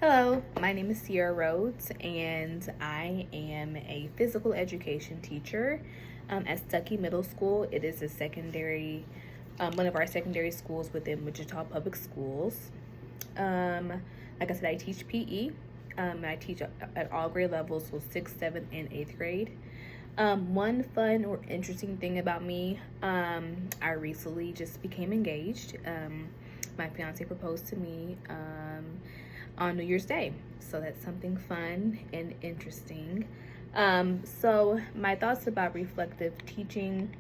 Hello, my name is Sierra Rhodes, and I am a physical education teacher at Stuckey Middle School. It is a one of our secondary schools within Wichita Public Schools. Like I said, I teach PE. I teach at all grade levels, so 6th, 7th, and 8th grade. One fun or interesting thing about me, I recently just became engaged. My fiance proposed to me on New Year's Day, so that's something fun and interesting. So my thoughts about reflective teaching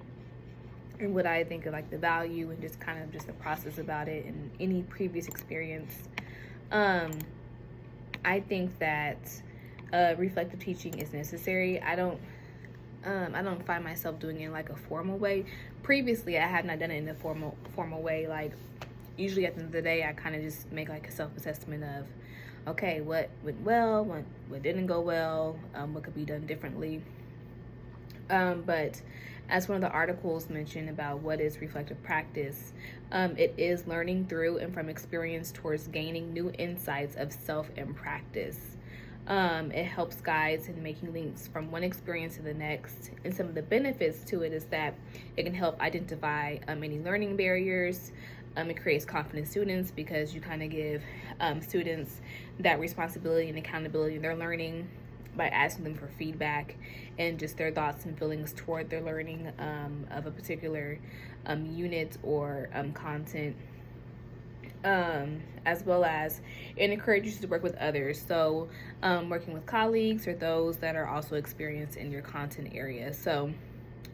and what I think of like the value and just kind of just the process about it and any previous experience. I think that reflective teaching is necessary. I don't find myself doing it in like a formal way. Previously, I have not done it in a formal way. Like usually at the end of the day, I kind of just make like a self-assessment of, okay, what went well, what didn't go well, what could be done differently. But as one of the articles mentioned about what is reflective practice, it is learning through and from experience towards gaining new insights of self and practice. It helps guides in making links from one experience to the next. And some of the benefits to it is that it can help identify any learning barriers. It creates confident students because you kind of give students that responsibility and accountability in their learning by asking them for feedback and just their thoughts and feelings toward their learning of a particular unit or content. As well as it encourages you to work with others. So working with colleagues or those that are also experienced in your content area. So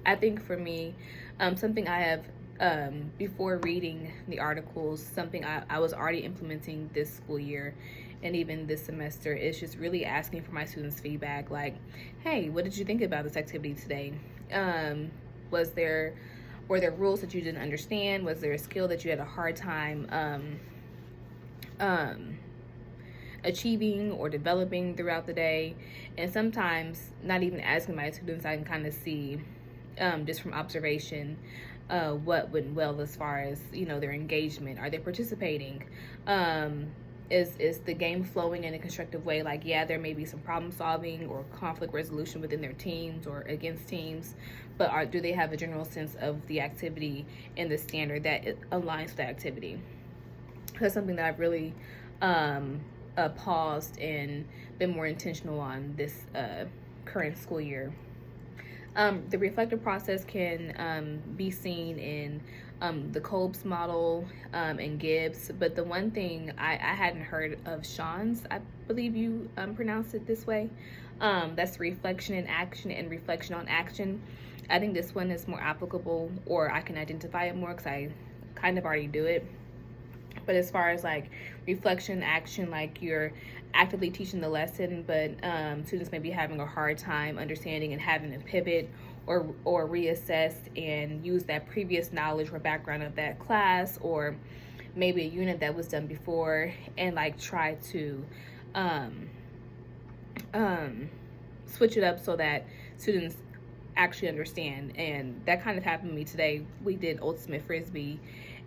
I think for me, something I have before reading the articles, something I was already implementing this school year and even this semester is just really asking for my students' feedback. Like, hey, what did you think about this activity today? Were there rules that you didn't understand? Was there a skill that you had a hard time achieving or developing throughout the day? And sometimes not even asking my students, I can kind of see just from observation what went well as far as, their engagement. Are they participating? Is the game flowing in a constructive way? Like, yeah, there may be some problem solving or conflict resolution within their teams or against teams, but do they have a general sense of the activity and the standard that it aligns with the activity? That's something that I've really paused and been more intentional on this current school year. The reflective process can be seen in the Kolb's model and Gibbs, but the one thing I hadn't heard of Sean's, I believe you pronounce it this way, that's reflection in action and reflection on action. I think this one is more applicable, or I can identify it more because I kind of already do it. But as far as like reflection, action, like you're actively teaching the lesson, but students may be having a hard time understanding and having to pivot or reassess and use that previous knowledge or background of that class or maybe a unit that was done before and like try to switch it up so that students actually understand. And that kind of happened to me today. We did ultimate frisbee,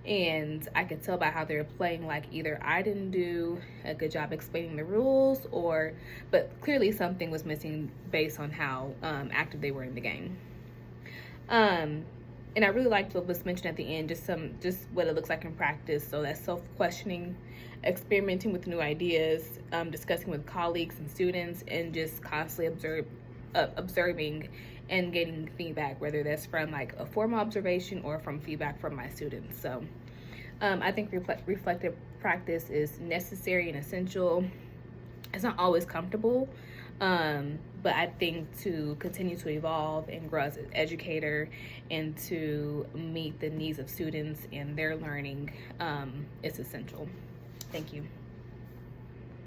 and I could tell by how they were playing, like either I didn't do a good job explaining the rules, but clearly something was missing based on how active they were in the game. And I really liked what was mentioned at the end, just what it looks like in practice. So that's self-questioning, experimenting with new ideas, discussing with colleagues and students, and just constantly observing and getting feedback, whether that's from like a formal observation or from feedback from my students. So I think reflective practice is necessary and essential. It's not always comfortable, but I think to continue to evolve and grow as an educator and to meet the needs of students and their learning is essential. Thank you.